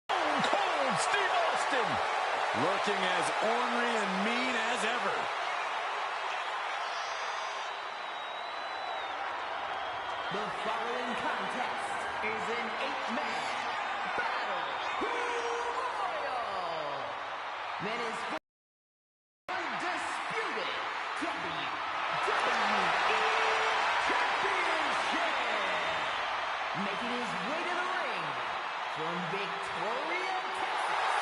Cold Steve Austin. Looking as ornery and mean as ever. The following contest is an 8-man battle royal. That is for Undisputed WWE Championship. Making his way to the ring from Victoria, Texas,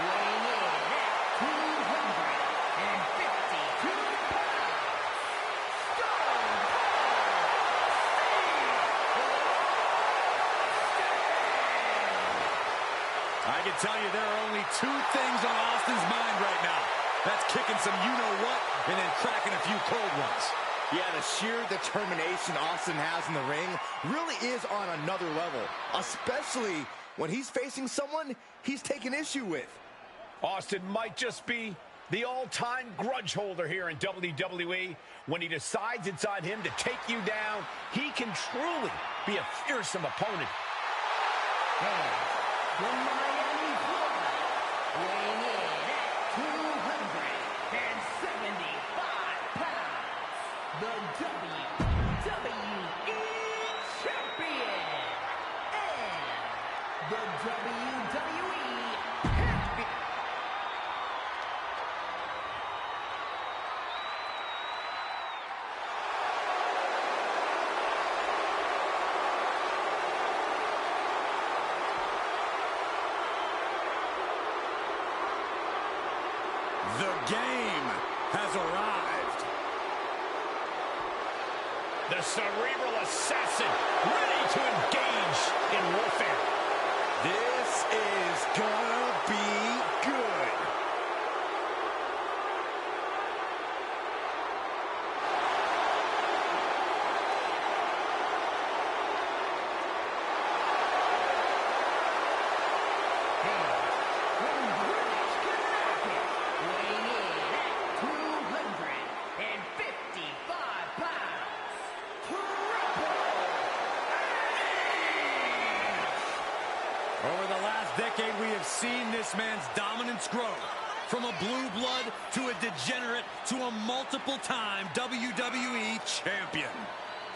weighing in at 252 pounds, Stone I can tell you there are only two things on Austin's mind right now. That's kicking some you-know-what and then cracking a few cold ones. Yeah, the sheer determination Austin has in the ring really is on another level, especially when he's facing someone he's taken issue with. Austin might just be the all-time grudge holder here in WWE. When he decides it's on him to take you down, he can truly be a fearsome opponent. from Miami, Florida, weighing in at 275 pounds, the WWE Champion and the WWE Champion. The game has arrived. The cerebral assassin, ready to engage in warfare. This is gonna be good. Over the last decade, we have seen this man's dominance grow. From a blue blood to a degenerate to a multiple-time WWE champion.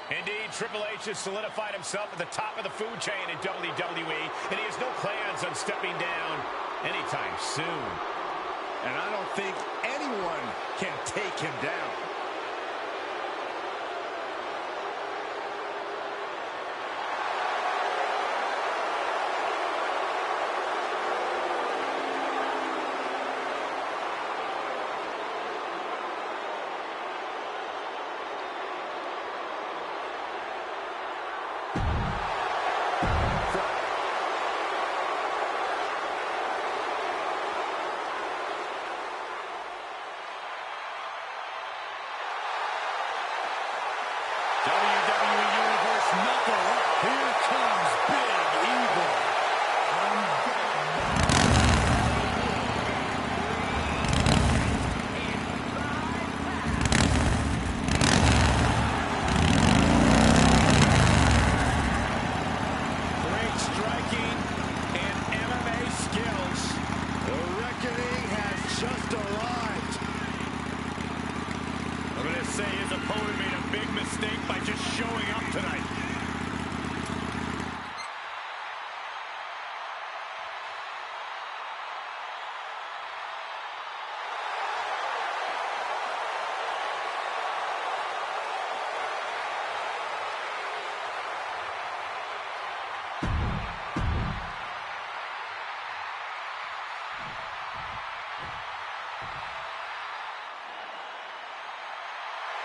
Indeed, Triple H has solidified himself at the top of the food chain in WWE, and he has no plans on stepping down anytime soon. And I don't think anyone can take him down. WWE Universe Knuckle, here comes Big Evil. Great striking and MMA skills. The reckoning has just arrived. I'm going to say his opponent made a big mistake by just showing up tonight.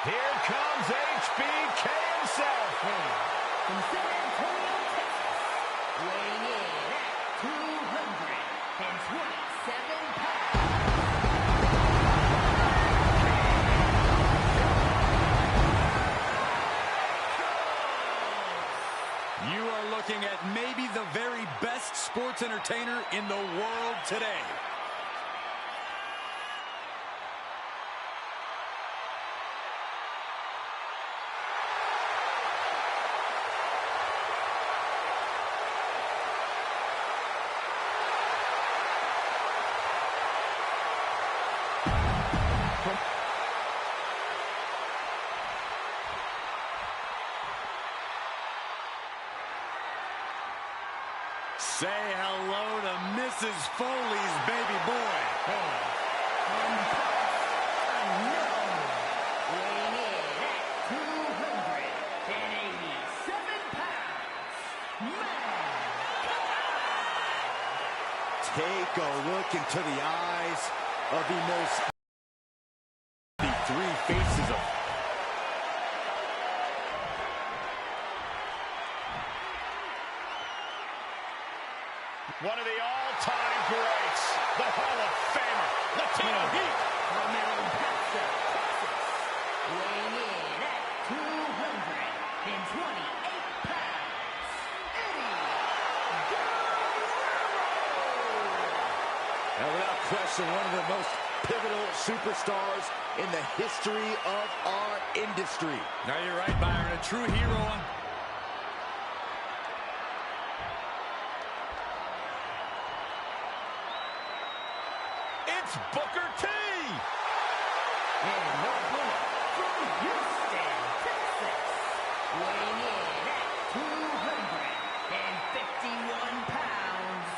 Here comes HBK himself. From San Antonio, Texas, weighing in at 227 pounds. You are looking at maybe the very best sports entertainer in the world today. Say hello to Mrs. Foley's baby boy. Weighing in at 287 pounds, Take a look into the eyes of the most three faces of one of the all-time greats, the Hall of Famer, Latino Heat. from El Paso, Texas, weighing in at 228 pounds, Eddie Guerrero. And without question, one of the most pivotal superstars in the history of our industry. Now you're right, Byron. A true hero. It's Booker T. And no opponent from Houston, Texas, weighing in at 251 pounds,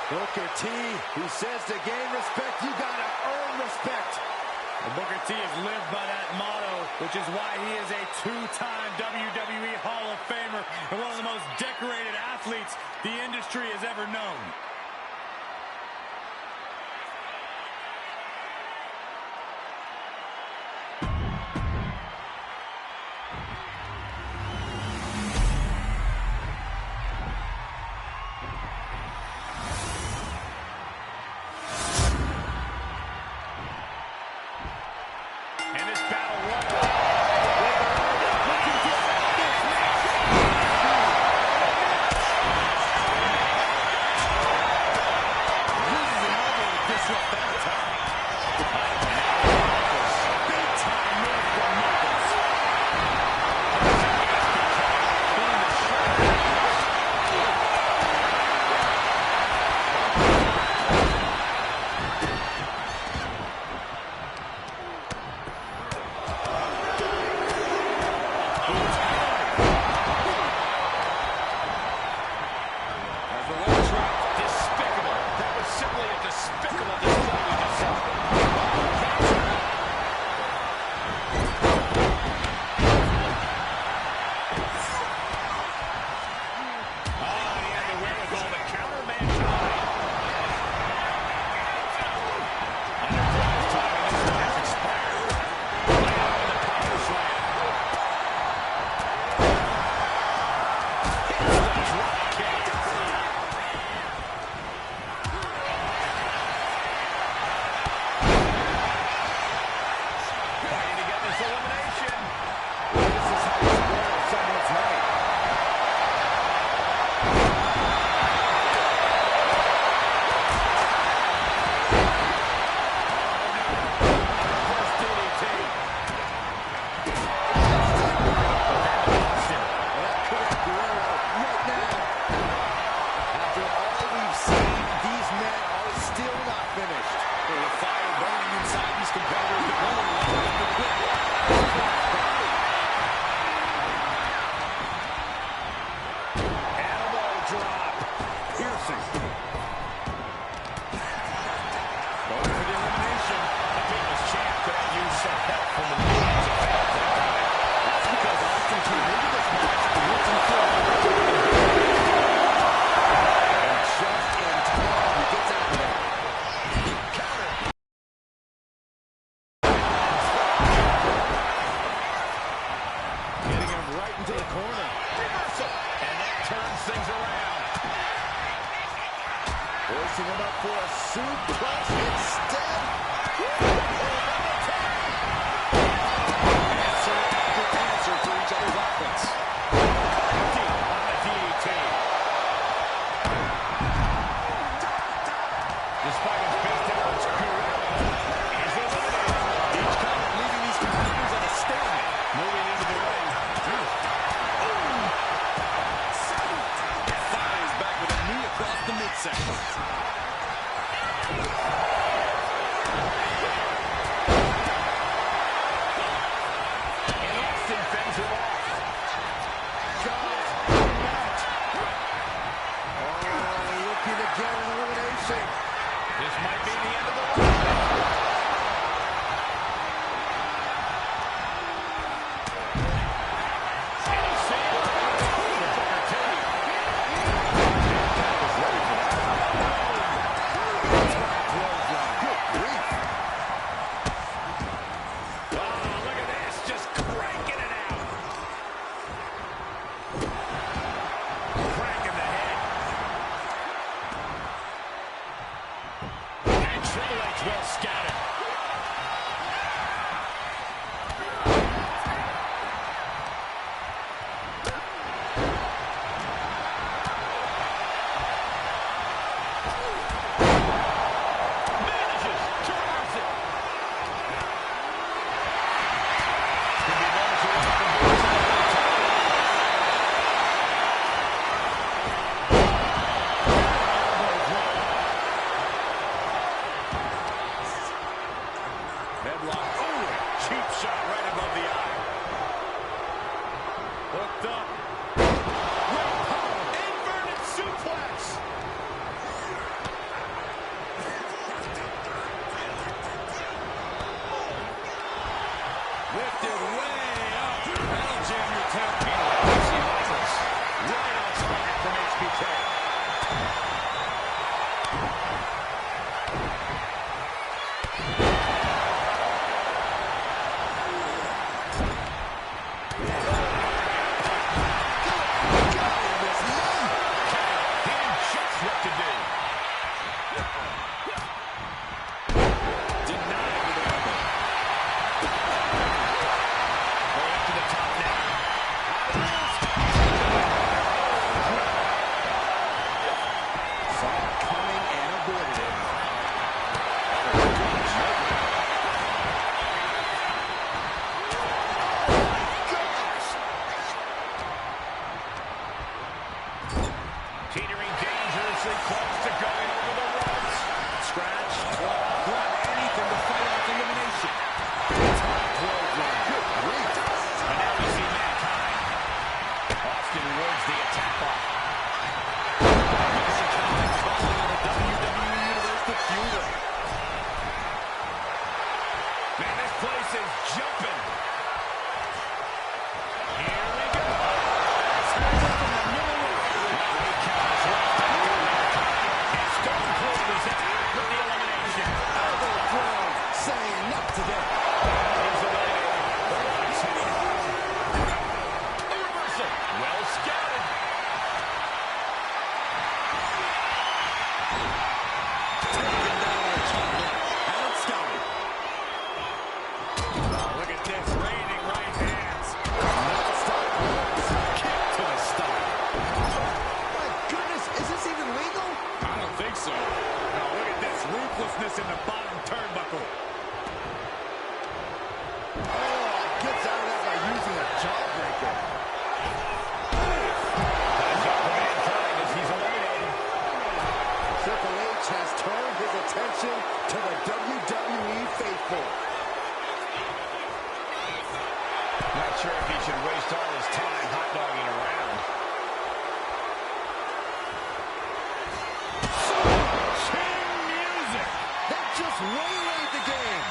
Booker T, who says to gain respect, you gotta earn respect. Well, Booker T has lived by that motto, which is why he is a two-time WWE Hall of Famer and one of the most decorated athletes the industry has ever known. And this battle royal. Despicable. That was simply a despicable display we just saw. He had the wherewithal to counter mankind. Undertaker's time in this one has expired. Laid out with a power slam. Here's the drop kick. Fighting to get this elimination. This is how you spoil someone's night. First DDT. And that could have Guerrero right now. After all we've seen, these men are still not finished. Well, the fire burning inside these competitors, but no one wants them to quit. Elbow drop. Piercing. Going for the elimination. The People's Champ could have used some help from the millions of fans that night. That's because Austin came into this match looking for a And just in time, he gets out of there. counter. Getting him right into the corner. Reversal. And that turns things around. Forcing him up for a suplex instead. Answer after answer for each other's offense. Deep on the DDT. Despite his best efforts, Guerrero is eliminated. Each counter leaving these competitors at a stalemate. Moving into the ring. Fires back with a knee across the midsection. Headlock. Oh, cheap shot right above the eye. Hooked up. Great power. Inverted suplex. Lifted way up. That'll jam your tail. Right on target from HBK. Teetering dangerously close to going over the ropes. Scratch, claw, anything to fight off elimination. Top clothesline. Good grief. And now we see Mankind. Austin Woods the attack off. Mankind falling on the WWE Universe to fuel it. Man, this place is jumping. Here we go. In the bottom turnbuckle. Oh, gets out of that by using a jawbreaker. That's up to Mankind as he's eliminated. Triple H has turned his attention to the WWE faithful. Not sure if he should waste all his time hot dogging around. Just waylaid the game.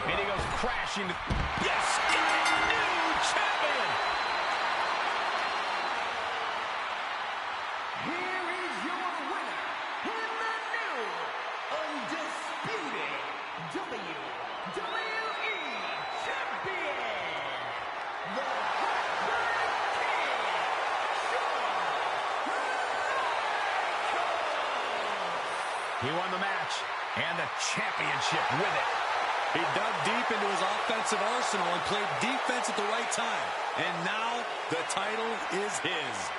And he goes crashing. Yes, new champion. Here is your winner, and the new Undisputed WWE Champion, the Heartbreak Kid, He won the match and the championship with it. He dug deep into his offensive arsenal and played defense at the right time. And now the title is his.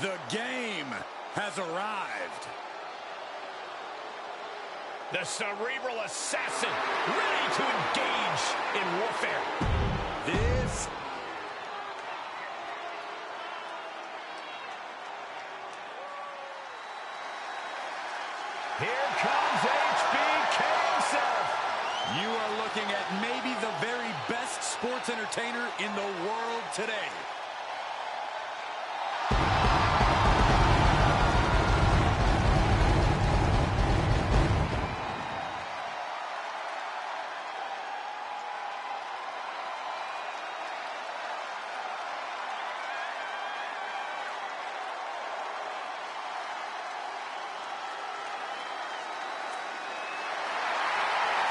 The game has arrived. The cerebral assassin, ready to engage in warfare. This Here comes HBK himself. You are looking at maybe the very best sports entertainer in the world today.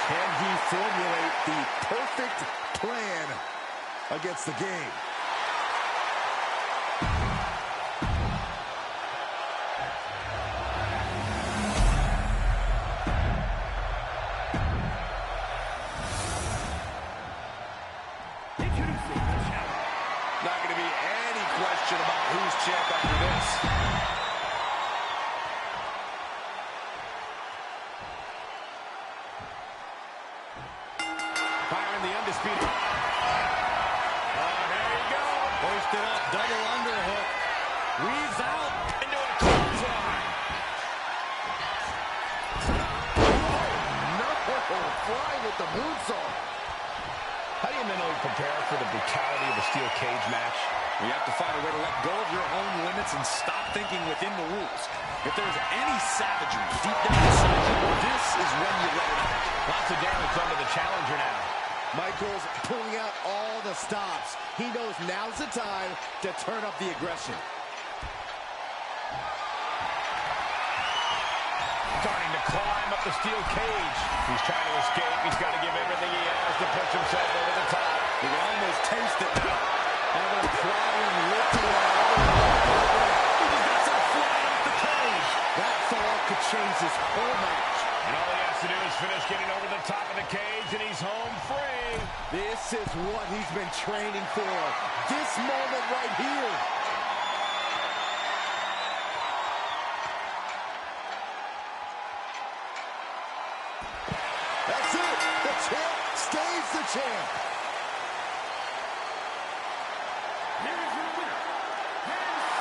Can he formulate the perfect plan against the game? Introducing the champ. Not going to be any question about who's champ after this. Firing the Undisputed. Oh, there you go. Posted up, double underhook. Weaves out. Into a clothesline. No! Fly with the moonsault. How do you mentally prepare for the brutality of a steel cage match? You have to find a way to let go of your own limits and stop thinking within the rules. If there's any savagery deep down inside you, this is when you let it out. Lots of damage done to the challenger now. Michaels pulling out all the stops. He knows now's the time to turn up the aggression. Starting to climb up the steel cage. He's trying to escape. He's got to give everything he has to push himself over the top. You can almost taste it now. Having a problem lifting it out. He just got some flying off the cage. That fall could change this whole match. And all he has to do is finish getting over the top of the cage, and he's home free. This is what he's been training for. This moment right here. That's it. The champ stays the champ. Here is your winner, Michaels.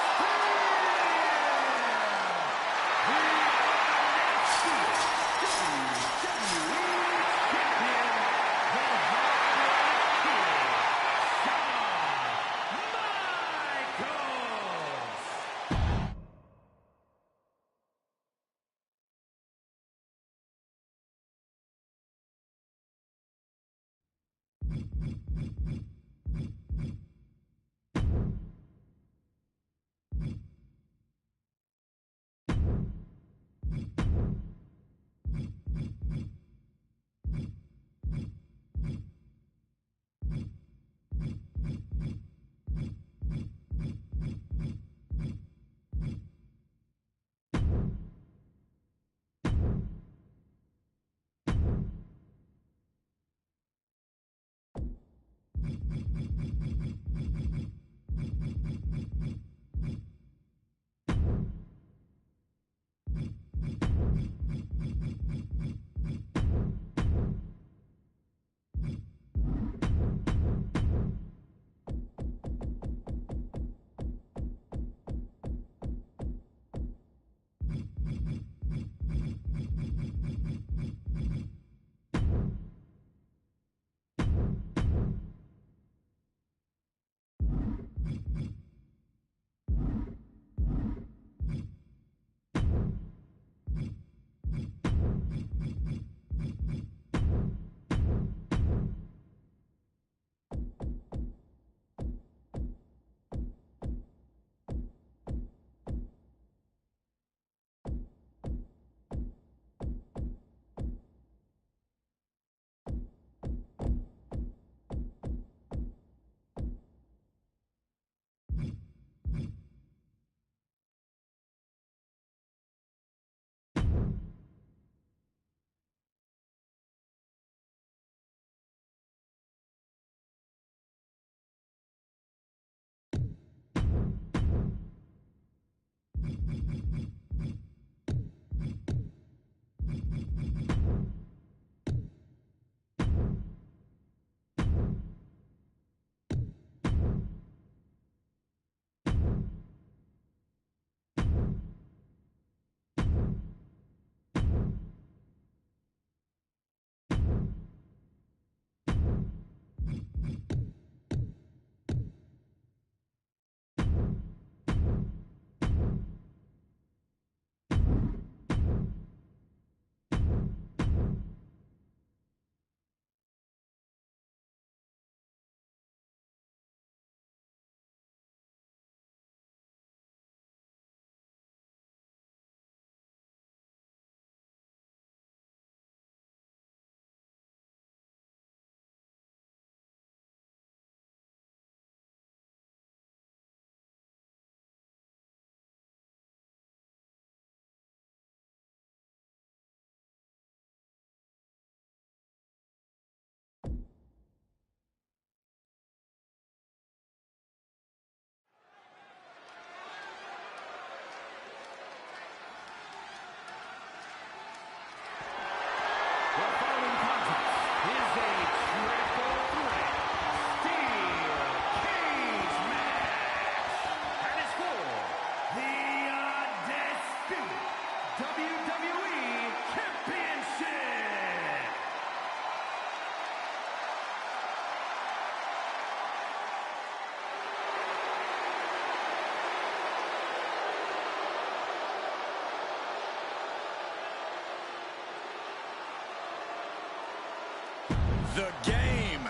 the game.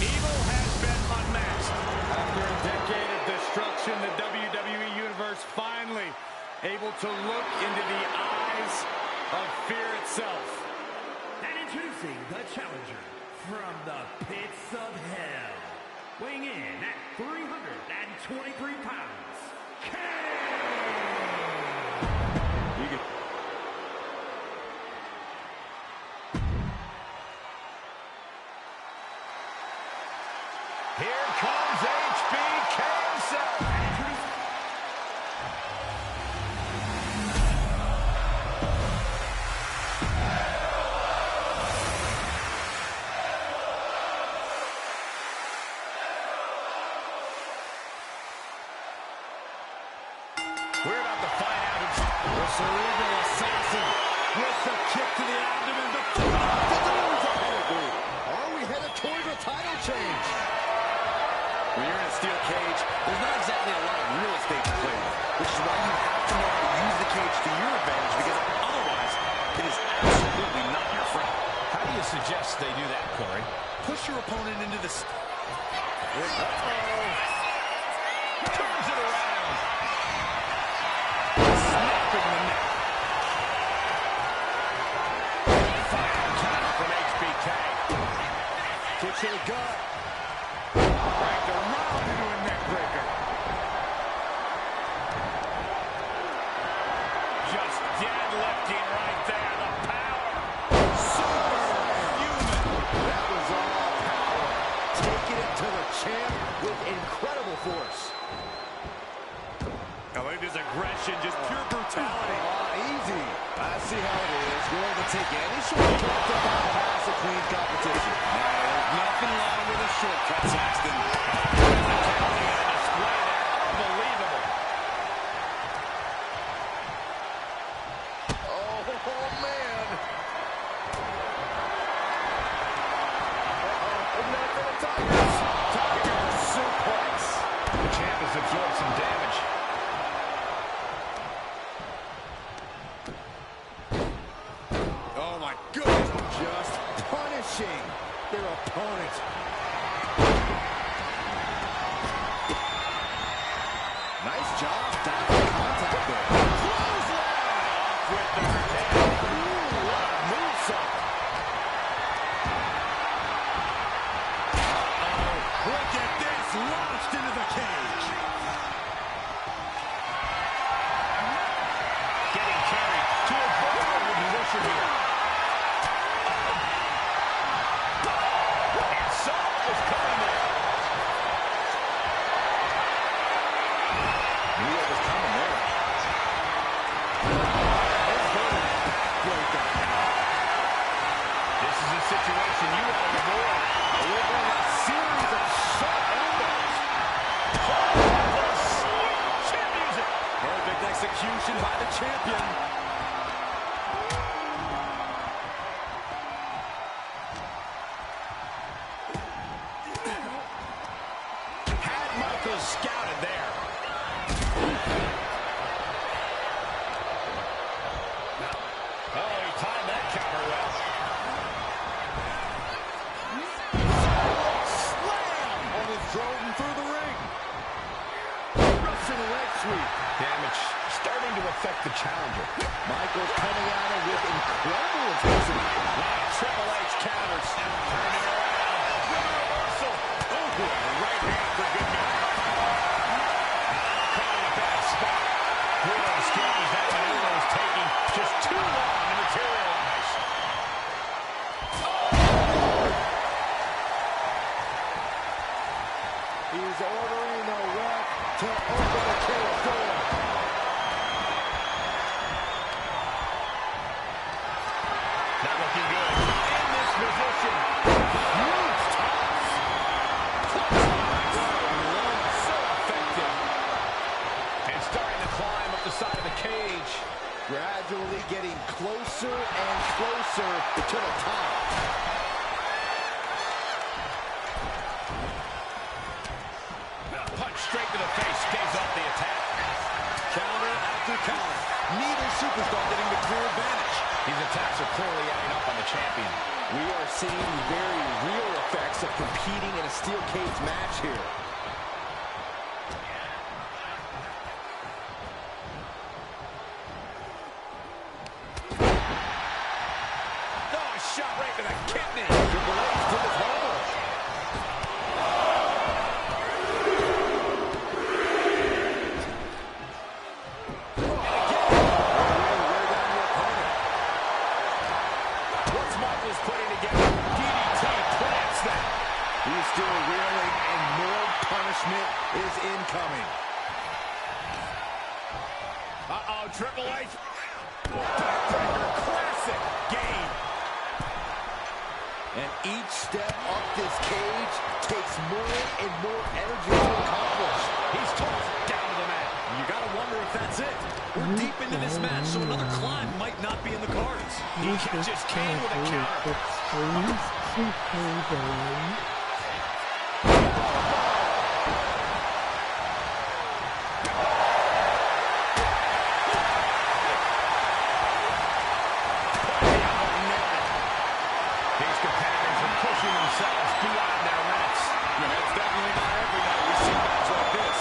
Evil has been unmasked. After a decade of destruction, the WWE Universe finally able to look into the eyes of fear itself. And introducing the challenger from the pits of hell, weighing in at 323 pounds, Here comes HBK himself. We're about to find out who's The cerebral assassin with the kick to the abdomen. Are we headed towards a title change? When you're in a steel cage, there's not exactly a lot of real estate to play with, which is why you have to know how to use the cage to your advantage, because otherwise, it is absolutely not your friend. How do you suggest they do that, Corey? Push your opponent into the... Turns it around. Snapping the neck. Final counter from HBK. Kick to the gut. Cranked around into a neck breaker. Just deadlifting right there. The power. Superhuman. That was all power. Taking it to the champ with incredible force. I like this aggression, just pure brutality. Easy. I see how it is. Willing to take any shortcut to bypass a clean competition. There's nothing wrong with a shortcut, Saxton. Unbelievable. Oh, man. Not for the Tigers. Tiger suplex. The champ has absorbed some damage. Oh, my goodness. Just punishing their opponent. Nice job stopping contact there. Clothesline! With the head. Ooh, what a moonsault. Look at this, launched into the cage. Getting carried to a vulnerable position here. And Saul is coming there. Knew what was coming there. This is a situation you want to avoid. Delivering a series of sharp elbows. Champions it. Perfect execution by the champion. Had Michaels scouted there. Oh, he timed that counter well. Slam! Almost drove him through the ring. Russian leg sweep. Damage starting to affect the challenger. Michaels coming at it with incredible intensity. Triple H counters. Turning around. Reversal. Oh, right hand for good measure. Caught in a bad spot. Real strange that maneuver is taking just too long to materialize. He's ordering the ref to open the cage door. Not looking good. In this position. Huge toss. So effective. And starting to climb up the side of the cage. Gradually getting closer closer and closer to the top. Punch straight to the face, stays off the attack. Counter after counter. Neither superstar getting the clear advantage. These attacks are clearly adding up on the champion. We are seeing very real effects of competing in a steel cage match here. Oh, shot right to the kidney. Triple H took his hold. He's still reeling, and more punishment is incoming. Uh-oh, Triple H. Backbreaker, classic game. And each step up this cage takes more and more energy to accomplish. He's tossed down to the mat. You gotta wonder if that's it. We're deep into this match, so another climb might not be in the cards. He catches Kane with a counter. These competitors are pushing themselves beyond their limits. And it's definitely not every night we see a match like this.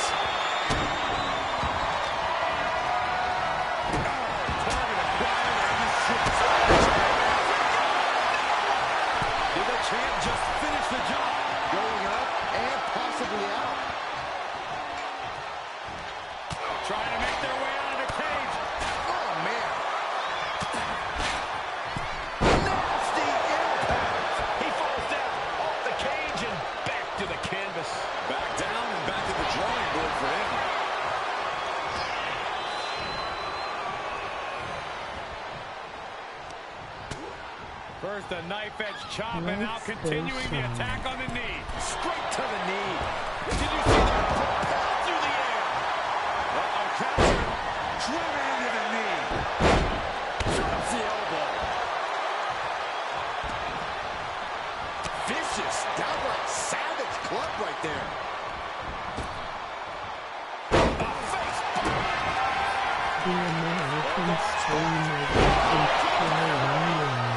Did the champ just finish the job? Going up and possibly out. Trying to make their way out of the cage. Oh, man. Nasty impact. He falls down off the cage and back to the canvas. Back down and back to the drawing board for him. First a knife-edge chop, and now continuing the attack on the knee. Straight to the knee. Did you see that? Through the air. Uh-oh, counter. Driven into the knee. Drops the elbow. Vicious, downright savage club right there.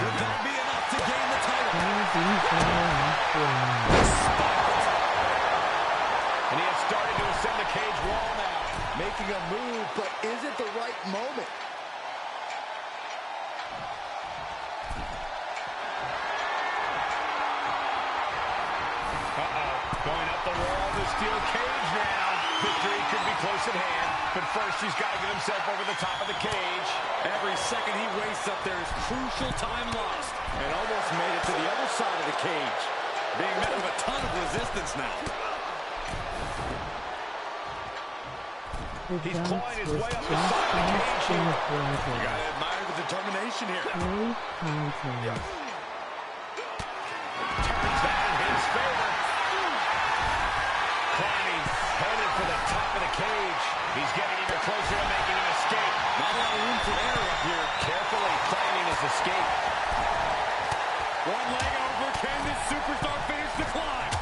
Could that be enough to gain the title? And he has started to ascend the cage wall now. Making a move, but is it the right moment? Going up the wall of the steel cage now. Victory could be close at hand, but first he's got to get himself over the top of the cage. Every second he wastes up there is crucial time lost. And almost made it to the other side of the cage. Being met with a ton of resistance now. He's clawing his way up the side of the cage here. You gotta admire the determination here. Turns that in his favor. Climbing, headed for the top of the cage. He's getting even closer to making an escape. Not a lot of room for error up here. Carefully planning his escape. One leg over. Can this superstar finish the climb?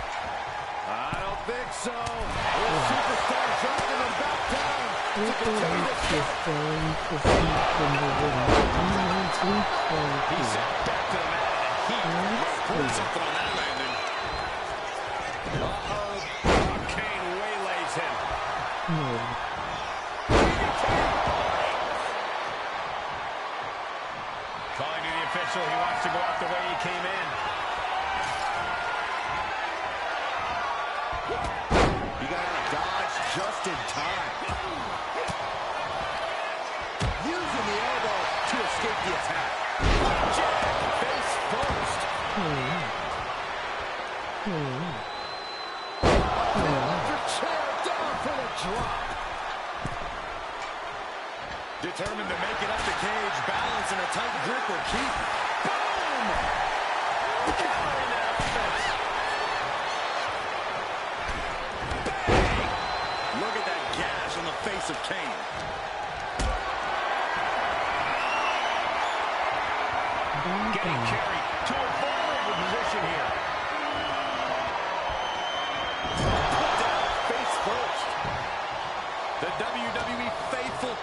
I don't think so. This superstar dropping him back down to continue the He's sent back to the mat, and Put something on that landing. Kane waylays him. Calling to the official, he wants to go out the way he came in. He got out of dodge just in time. Using the elbow to escape the attack. Jab, face first. Another chair down for the drop. Determined to make it up the cage. Balance and a tight grip will keep. Boom! Countering that offense. Look at that gash on the face of Kane. Getting carried to a vulnerable position here. Put down face first. The WWE faithful.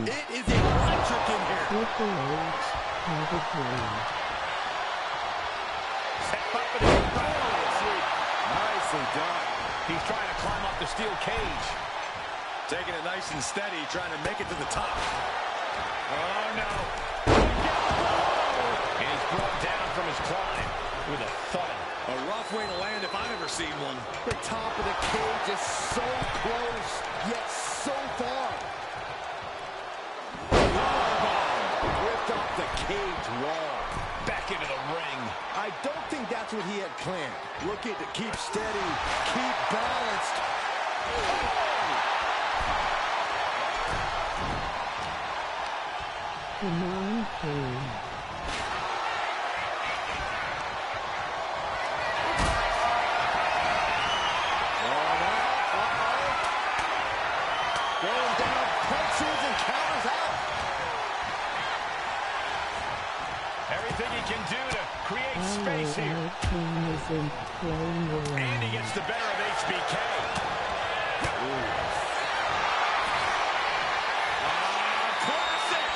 It is electric in here. Triple H has agreed. Set up with his Nicely done. He's trying to climb up the steel cage. Taking it nice and steady, trying to make it to the top. Oh, no. And he's brought down from his climb with a thud. A rough way to land if I've ever seen one. The top of the cage is so close, yet so far. Ripped off the cage wall. Back into the ring. I don't think that's what he had planned. Looking to keep steady, keep balanced. Come on, please. Going down, punches and counters out. Everything he can do to create space here. And he gets the better of HBK. Classic!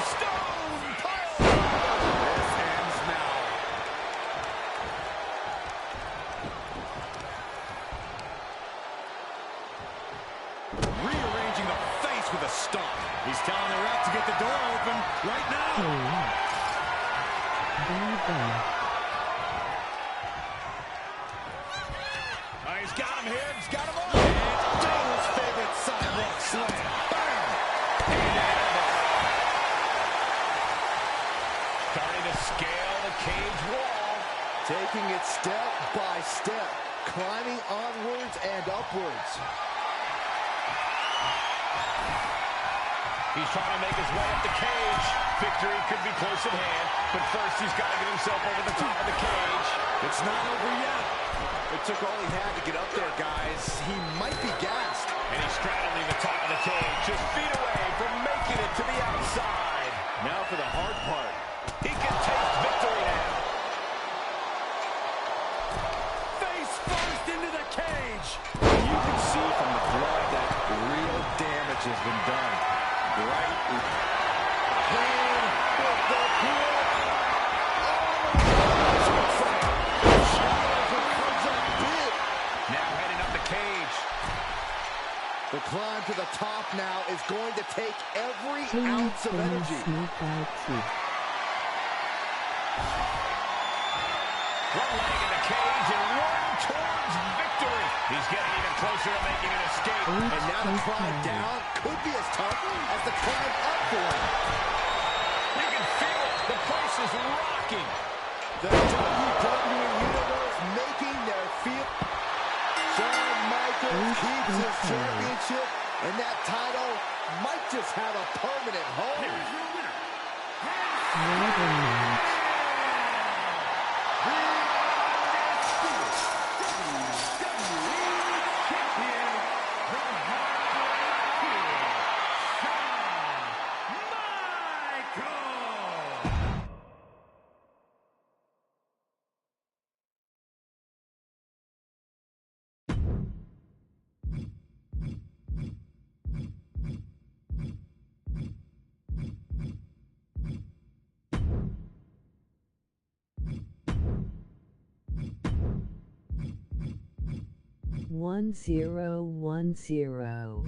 Stone pile! This ends now. Rearranging the face with a stomp. He's telling the ref to get the door open right now. He's got him here. He's got him on. Daniel's favorite sidewalk slam. Bam! Starting to scale the cage wall. Taking it step by step, climbing onwards and upwards. He's trying to make his way up the cage. Victory could be close at hand, but first he's got to get himself over the top of the cage. It's not over yet. It took all he had to get up there, guys. He might be gassed. And he's straddling the top of the cage, just feet away from making it to the outside. Now for the hard part. He can taste victory now. Face first into the cage. You can see from the blood that real damage has been done. Right. Pain with the grip. Now heading up the cage. The climb to the top now is going to take every ounce of energy. One leg in the cage and one towards victory. He's getting even closer to making an escape. And now the climb down could be as tough as the climb up for him. You can feel it. The place is rocking. The WWE Universe making their feel. Shawn Michaels keeps his championship, and that title might just have a permanent home. One zero one zero.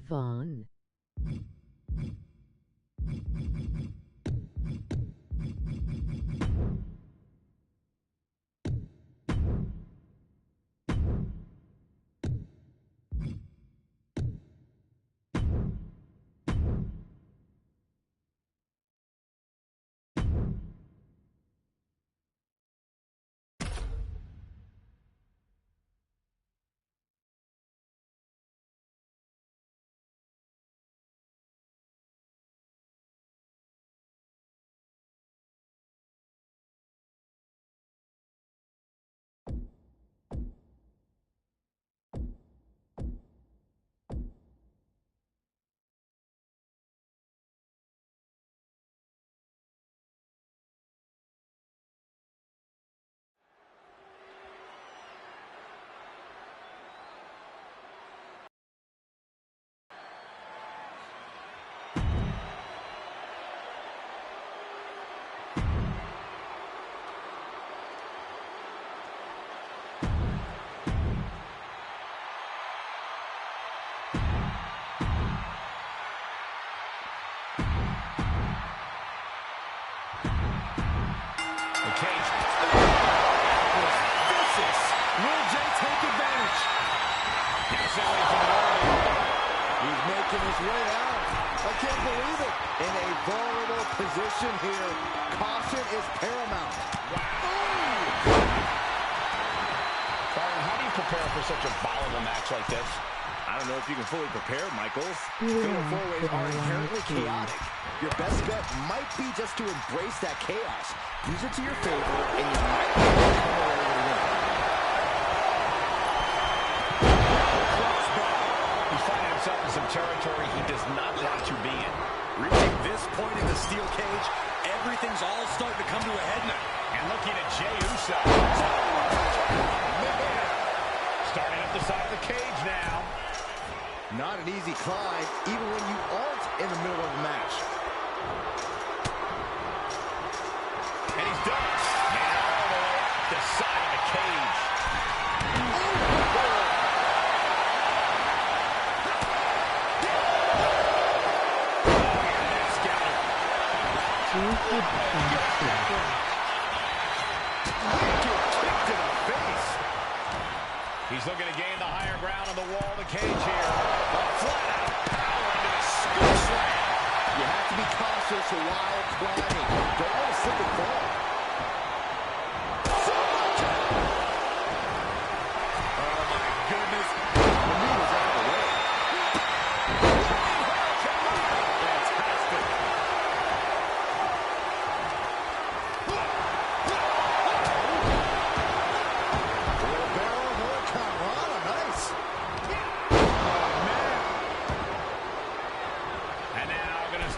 Vaughn. cage. Vicious. Will Jay take advantage? He's away from the order. He's making his way out. I can't believe it. In a vulnerable position here. Caution is paramount. Byron, how do you prepare for such a volatile match like this? I don't know if you can fully prepare, Michaels. Fatal four-ways are inherently chaotic. Your best bet might be just to embrace that chaos. Use it to your favor, and you might be able to come away with a win. He's finding himself in some territory he does not want to be in. Reaching this point in the steel cage, everything's all starting to come to a head now. And looking at Jey Uso. Starting up the side of the cage now. Not an easy climb, even when you aren't in the middle of the match. And he's done it. And all the way up the side of the cage. He's looking to gain the higher ground on the wall of the cage here. Flat out power into the scoop slam. You have to be cautious while climbing. Don't want to slip and fall. Oh, my goodness. The knee was out of the way. Fantastic.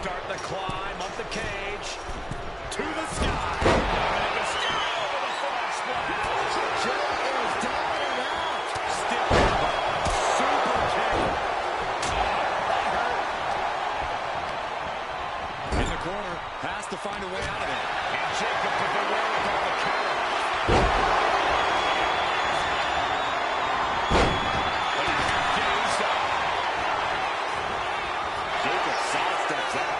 Start the climb up the cage to the sky. And the steer over the frog splash. Jey is down and out. Still super kick. In the corner, has to find a way out of it. And Jacob with the wherewithal to counter. Jacob sidesteps out.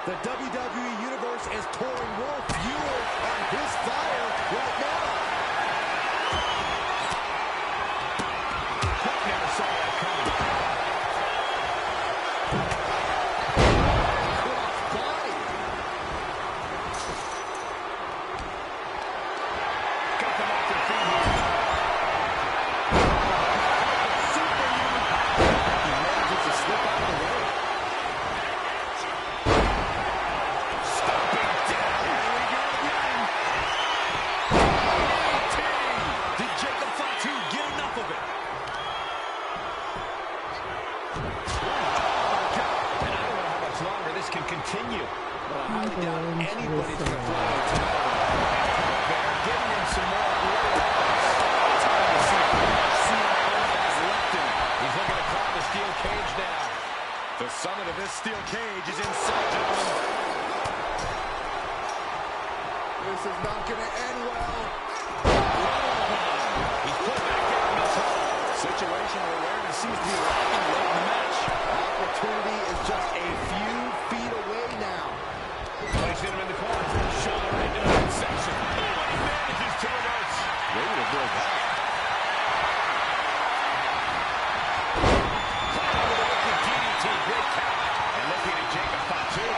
The WWE Universe is pouring more fuel on his fire right now. Never saw that coming. Cross-body. Got them off their feet here. Superhuman power. He manages to slip out of the way. Stomping down. Here we go again. Did Jacob Fatu get enough of it? And I don't know how much longer this can continue. Well, I highly doubt anybody's going to throw on the top of it. They're giving him some more real Time to see how much CMO has left in him. He's looking to climb the steel cage now. The summit of this steel cage is in sight, gentlemen. This is not going to end well. He's put back down on the top. Situational awareness seems to be lacking late in the match. Opportunity is just a few feet away now. Placing him in the corner. Shoulder into the midsection. Oh, he manages to reverse. Ready to break out. Climbing with a wicked DDT. Great count. And looking at Jacob Fatu.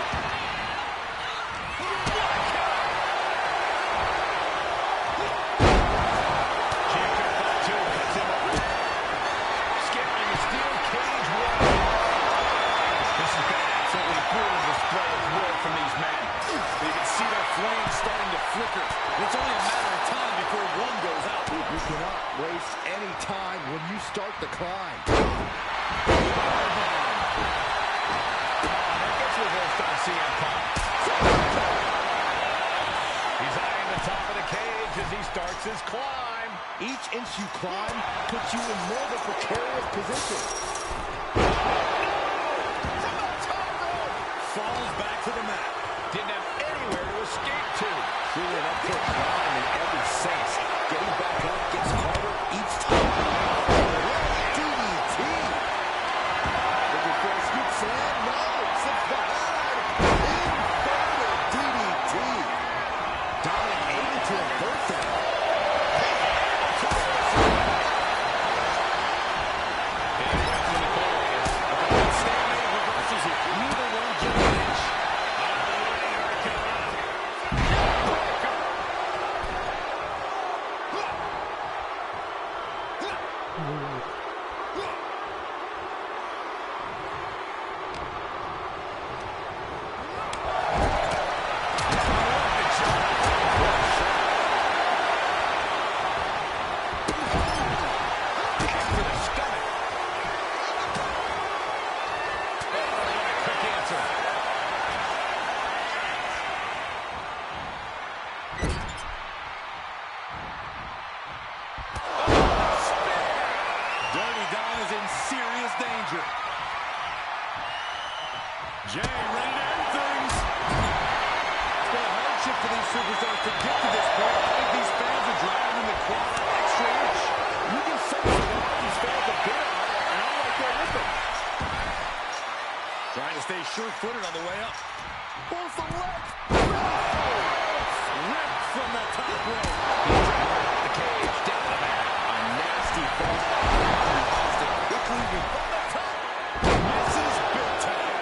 Jacob Fatu cuts him off. Scaling the steel cage wall. This has been an absolutely brutal display of will from these men. You can see their flames starting to flicker. It's only a matter of time before one goes out. You cannot waste any time when you start the climb. That gets reversed on CM Punk. He's eyeing the top of the cage as he starts his climb. Each inch you climb puts you in more of a precarious position. Falls back to the Jay ready to end things. It's been a hardship for these superstars to get to this point. I think these fans are driving them to claw that extra inch. You can sense a lot of these fans are bitter, and I'm right there with them. Trying to stay sure-footed on the way up. Pulls the leg. Ripped from the top rope. The cage down the back. A nasty fall. Quickly from the top. Misses big time.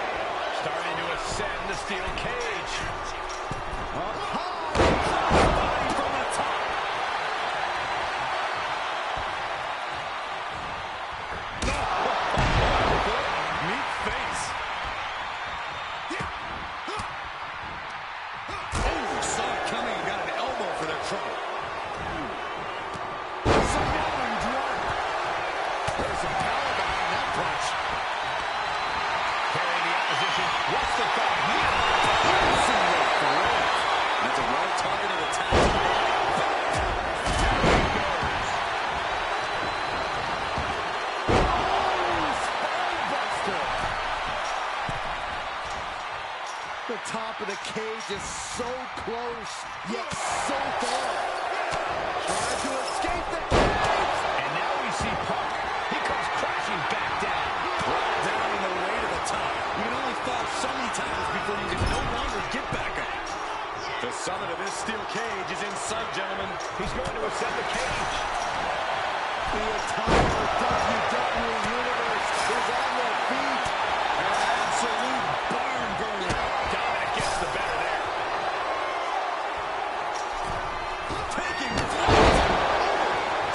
Starting to ascend the steel cage. Up high. Body from the top. Meat face. Oh, saw it coming and got an elbow for their trouble. Samoan drop. There's some power behind that punch. Carrying the opposition. What's the thought? That's a well-targeted attack. Spinebuster. The top of the cage is so close, yet so far. Trying to escape the cage. And now we see Punk. He comes crashing back down. Brought down on the way to the top. You can only fall so many times before you can no longer get back up. The summit of this steel cage is in sight, gentlemen. He's going to ascend the cage. The entire WWE Universe is on their feet. An absolute barn burner. Dominic gets the better there. Taking flight.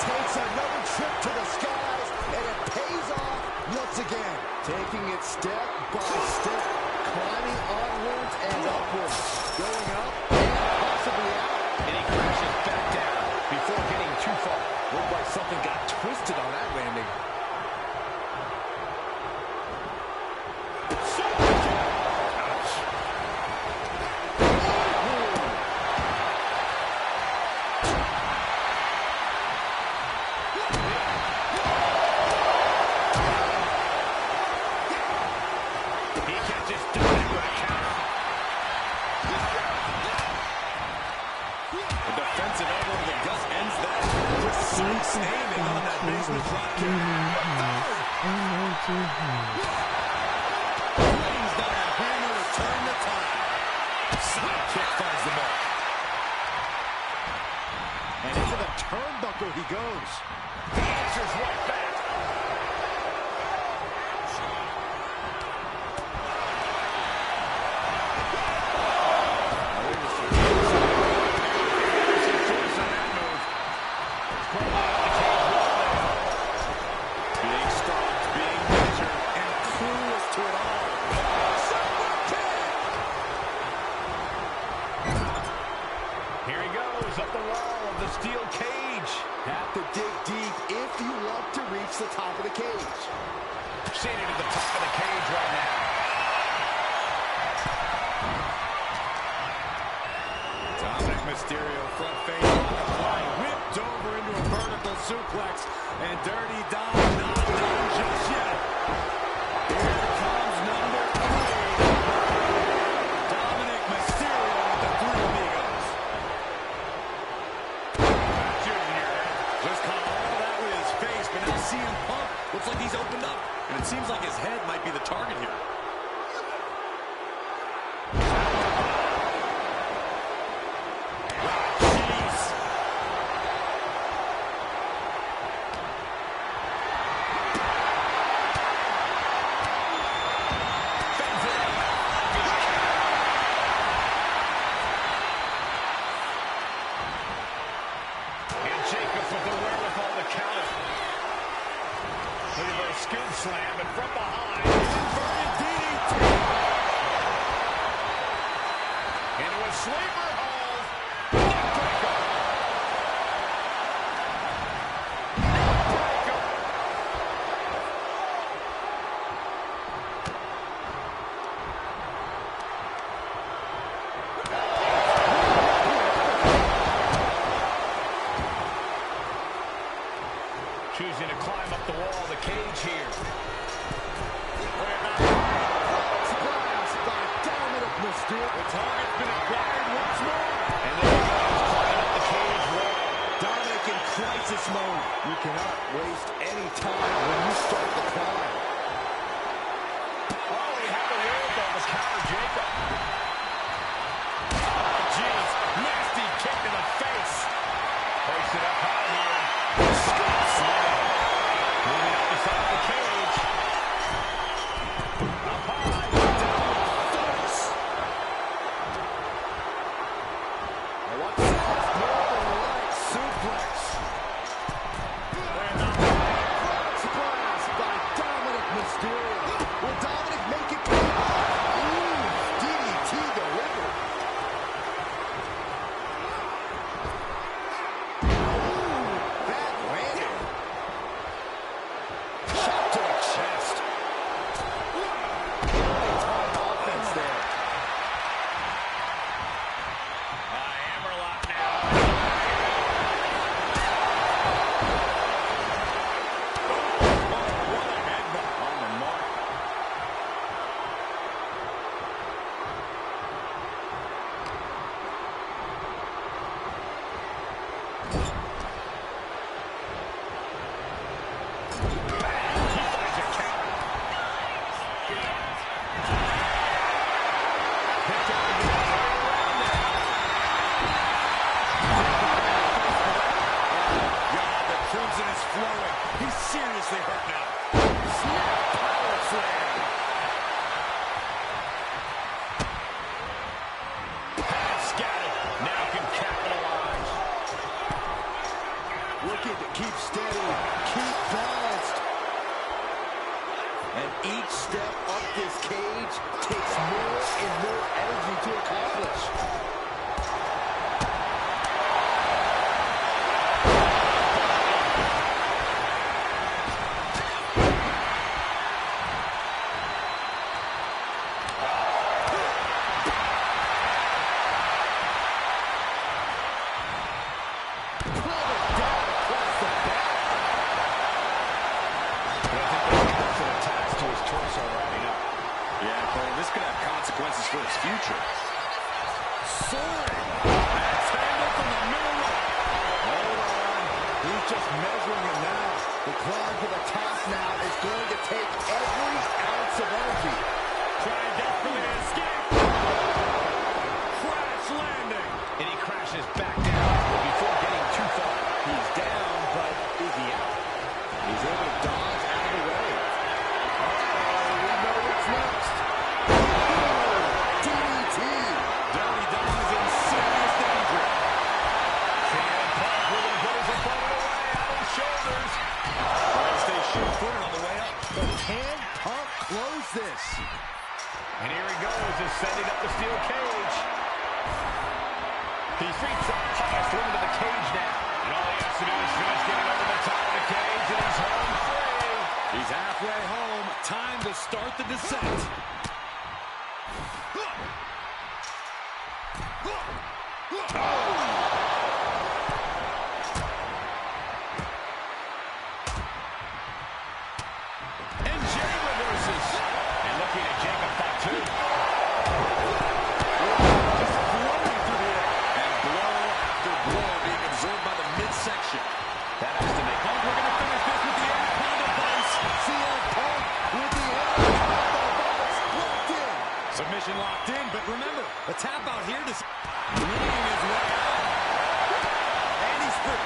Takes another trip to the skies, and it pays off once again. Taking it step by step, climbing onwards and upwards. Going up and possibly out. And he crashes back down before getting too far. Looked like something got twisted on that landing. He catches Dominic with a counter. A defensive elbow to the gut ends that. Precise aiming on that basement drop kick. Brings down a hammer to turn the tide. Side kick finds the mark. And into the turnbuckle he goes. He answers right back. Being stalked, being measured, and clueless to it all. Super kick! Here he goes up the wall of the steel cage. Have to dig deep if you want to reach the top of the cage. Seated at the top of the cage right now. Dominic Mysterio front face on the fly, whipped over into a vertical suplex, and Dirty Dom not done just yet. Here comes number 3. Dominic Mysterio with the Three Amigos. Junior. Just caught all of that with his face, but now CM Punk looks like he's opened up, and it seems like his head might be the target here. You cannot waste any time when you start the climb. Oh, he had the wherewithal to counter Jacob. Oh, jeez. Nasty kick to the face. Hoist it up high here. Scoop slam. Moving up the side of the cage. Up high. Down. Force. Now watch this. Northern Light suplex. Splash by Dominic Mysterio. Will Dominic make it? Ooh, DDT delivered. Ooh, that landed. Shot to the chest. Time offense there. Hammerlock now. What a headbutt on the mark. He finds a counter. Picked up again. Around there. God, the crimson is flowing. He's seriously hurt now. Snap power slam. Pad scattered. Now can capitalize. Looking to keep steady, keep balanced. And each step up this cage takes more and more energy to accomplish. This could have consequences for his future. Soaring. That's handled from the middle rope. Hold on. He's just measuring it now. The climb to the top now is going to take every ounce of energy. Trying desperately to escape. Crash landing. And he crashes back down before getting too far. He's down, but is he out? He's able to dodge out of the way. Uh-oh, we know what's next. DDT. Dirty Dom is in serious danger. CM Punk looking to put his opponent away on his shoulders. Trying to stay sure-footed on the way up. But can Punk close this? And here he goes, ascending up the steel cage. He's reached the highest limit of the cage now. And all he has to do is finish getting over the top of the cage, and he's home free. He's halfway home. Time to start the descent. And Jay reverses. And looking at Jacob Fatu. Just floating through the air. And blow after blow being absorbed by the midsection. That has to make We're going to finish this with the anaconda base. CM Punk with the anaconda box locked in. Submission locked in, but remember, a tap out here to leading his way out. And he's free.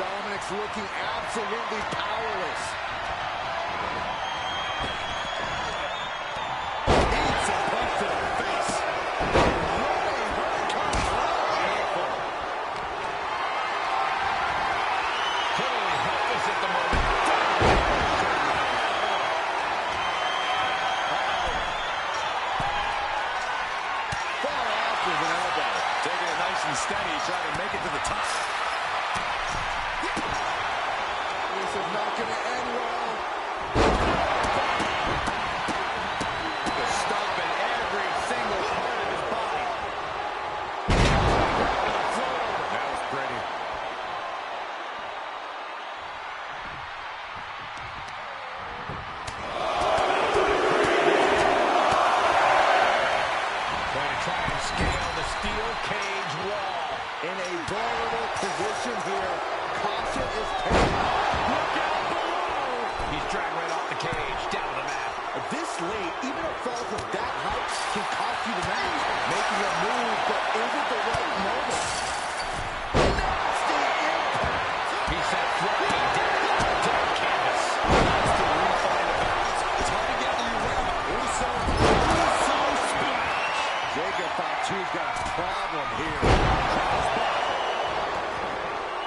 Dominic's looking absolutely powerless. Eats a punch to the face. Rolling, here it comes. Careful. totally helpless at the moment. Far off with an elbow. Taking it nice and steady, trying to make it to the top. This is not going to end well. even a fall from that height can cost you the match. Making a move, but is it the right moment? Nasty impact! He sent flying down to the canvas. Has to refine the balance. It's hard to get where you went. Uso splash! Jacob Fatu's got a problem here.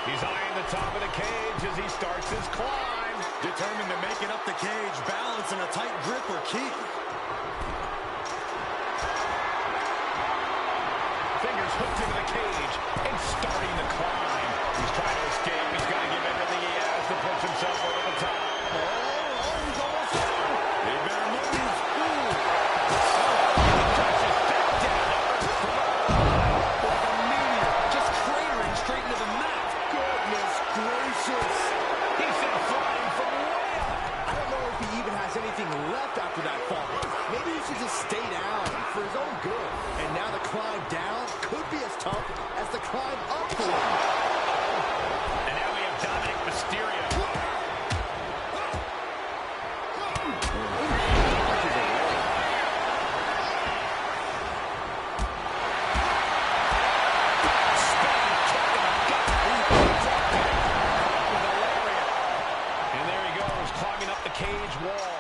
He's eyeing the top of the cage as he starts his climb. Determined to make it up the cage. Balance and a tight grip are key. Fingers hooked into the cage and starting the climb. He's trying to escape. He's got to give everything he has to push himself over the top. He's almost there. They better move. Touches back down. Like a meteor, just cratering straight into the mat. Goodness gracious. He sent flying from way up. I don't know if he even has anything left after that fall. Maybe he should just stay down for his own good. And now the climb down could be as tough as the climb up for him. And now we have Dominic Mysterio. And there he goes, climbing up the cage wall.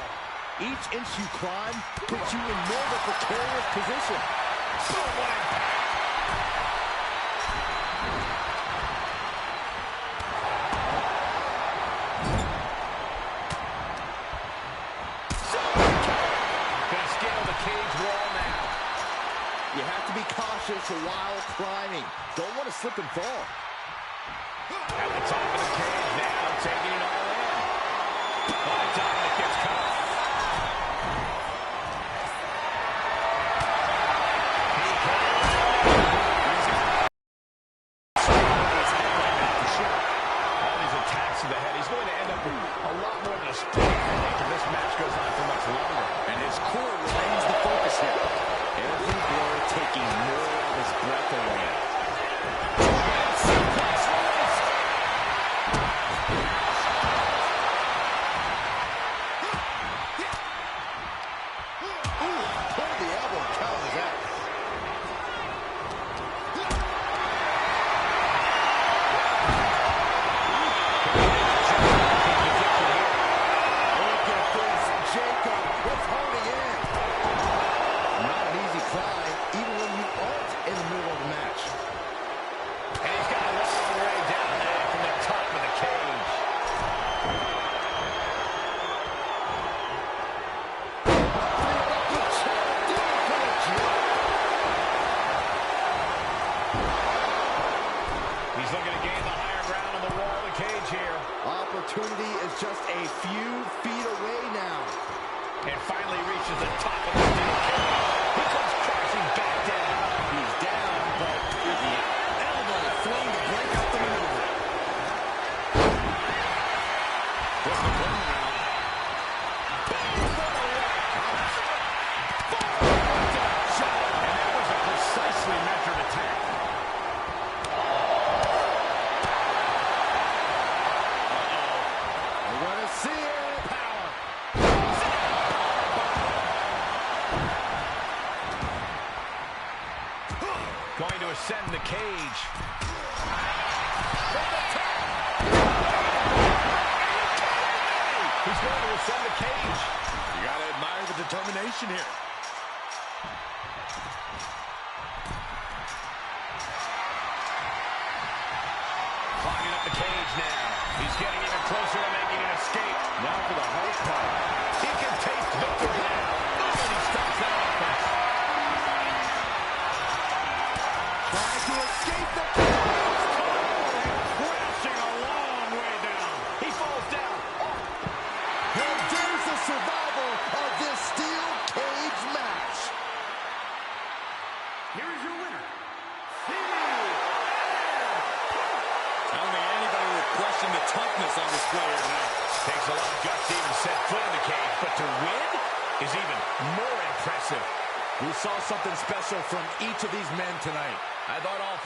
Each inch you climb puts you in more of a precarious position. Boom, what impact. Gonna scale the cage wall now. You have to be cautious while climbing. Don't want to slip and fall. At the top of the cage now, taking it all in. Oh, Dominic gets caught. He all these attacks to the head. He's going to end up with a lot more than a split headache if this match goes on for much longer. And his core remains the focus here. Every blow taking more of his breath away. Pulled the elbow, counters that. Look at this, Jacob, what's holding in? Not an easy climb, even when you aren't in the middle of the match. And he's got a long way down there from the top of the cage. He's looking to gain the higher ground on the wall of the cage here. Opportunity is just a few feet away now. And finally reaches the top of the steel cage. He comes crashing back down. He's down, but with the elbow flung to break up the maneuver. What's the plan now? And that was a precisely measured attack. We're going to see it. Power. Going to ascend the cage. He's going to ascend the cage. You got to admire the determination here. Climbing up the cage now. He's getting even closer to making an escape. Now for the hard part. He can taste victory now. Oh, and he stops that offense. Trying to escape the cage. Crashing a long way down. He falls down. And there's the survival of this steel cage match. Here is your winner, I don't think anybody would question the toughness on display here tonight. Takes a lot of guts to even set foot in the cage, but to win is even more impressive. We saw something special from each of these men tonight. I thought all...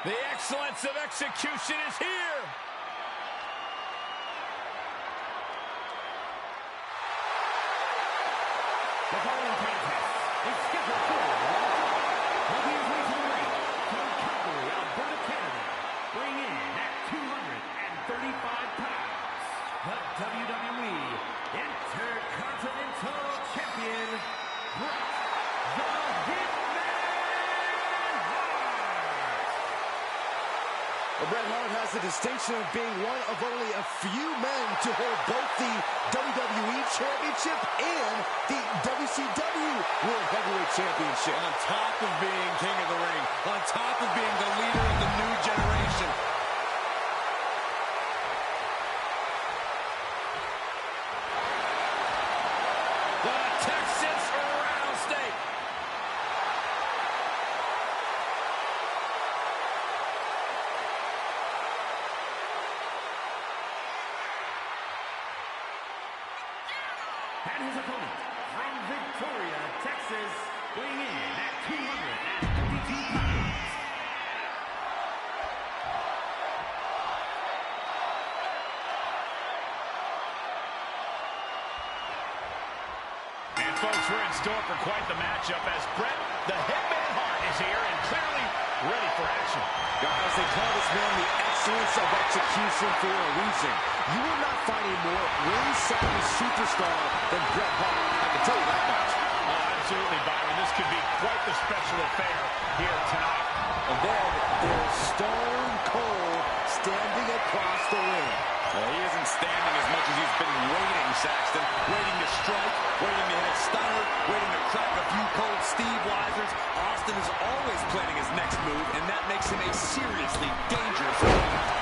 The excellence of execution is here. The following contest is scheduled for making his way to the ring from Calgary, Alberta, Canada, weighing in at 235 pounds, the WWE Intercontinental Champion, Bret the Hitman Hart. Bret Hart has the distinction of being one of only a few men to hold both the WWE Championship and the WCW World Heavyweight Championship. On top of being king of the ring, on top of being the leader of the new generation. The Texas Rattlesnake. And his opponent, from Victoria, Texas, weighing in at 252 pounds. And folks, we're in store for quite the matchup as Bret the Hitman Hart is here and clearly ready for action. Guys, they call this man the excellence of execution for a reason. You will not find a more ring-savvy superstar than Bret Hart. I can tell you that much. Oh, absolutely, Byron. This could be quite the special affair here tonight. And then there's Stone Cold standing across the ring. Well, he isn't standing as much as he's been waiting, Saxton. Waiting to strike, waiting to hit a stunner, waiting to crack a few cold Steve Weisers. Austin is always planning his next move, and that makes him a seriously dangerous opponent.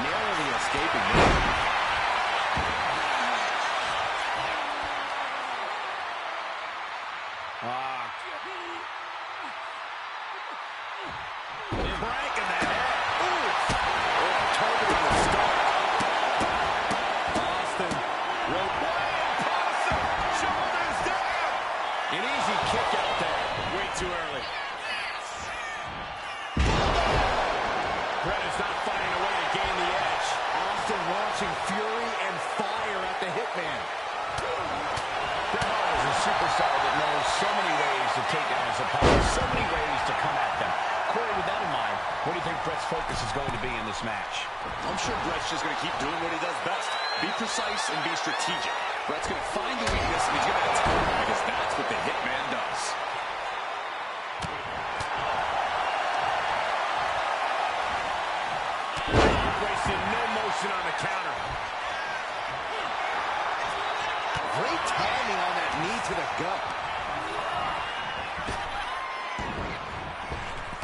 Narrowly escaping it. Cranking that head. Targeting the stomach. Austin, rope. Possum, shoulders down. An easy kick out there. Way too early. Bret is not finding a way to gain the edge. Austin launching fury and fire at the Hitman. Bret Hart is a superstar that knows so many ways to take down his opponents, so many ways to come at them. Corey, with that in mind, what do you think Bret's focus is going to be in this match? I'm sure Bret's just going to keep doing what he does best. Be precise and be strategic. Bret's going to find the weakness and he's going to attack because that's what the Hitman does. Wasting no motion on the counter. Great timing on that knee to the gut.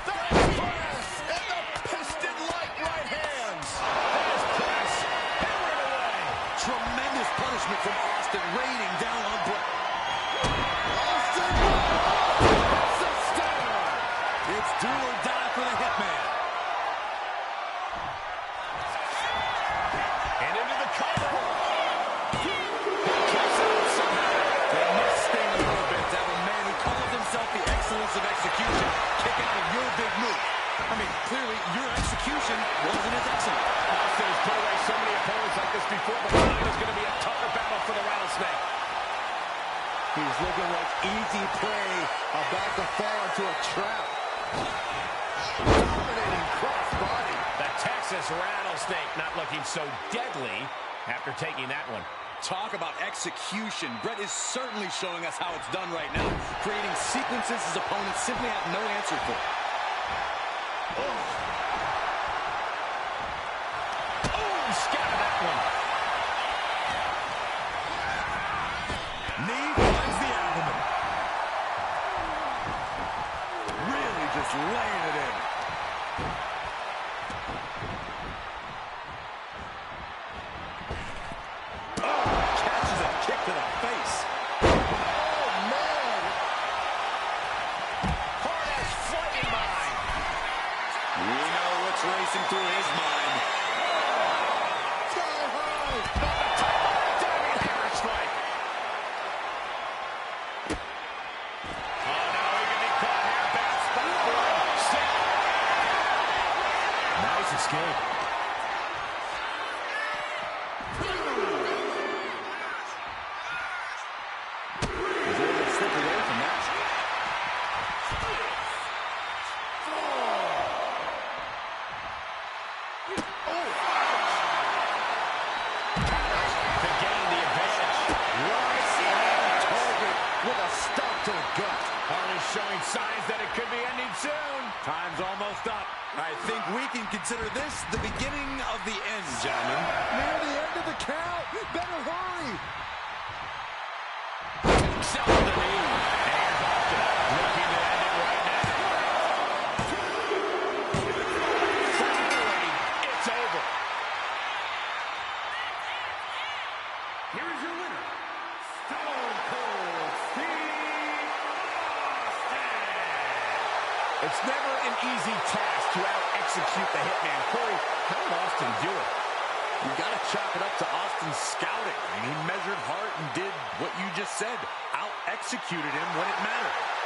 The press and the piston-like right hands. There's press, hammered away. Tremendous punishment from Austin, raining down on Bret. Austin! It's a stunner! It's do or die for the Hitman. And into the cover. It must sting a little bit to have a man who calls himself the excellence of execution kick out of your big move. I mean, clearly your execution wasn't as excellent. Austin has put away so many opponents like this before, but tonight is going to be a tougher battle for the Rattlesnake. He's looking like easy prey, about to fall into a trap. Dominating crossbody. The Texas Rattlesnake not looking so deadly after taking that one. Talk about execution. Bret is certainly showing us how it's done right now, creating sequences his opponents simply have no answer for. Oh, scattered that one. Knee finds the abdomen. Really just laying it in. Catches a kick to the face. Oh, man! Hart has fighting mind. We know what's racing through his mind. Sky high! showing signs that it could be ending soon. Time's almost up. I think we can consider this the beginning of the end, gentlemen. Near the end of the count. Better hurry. Takes out the knee. And Austin looking to end it right now. Finally, it's over. Here is your winner, Stone Cold Steve Austin. It's never an easy task to out-execute the Hitman. Corey, how did Austin do it? You got to chalk it up to Austin's scouting. I mean, he measured hard and did what you just said. Out-executed him when it mattered.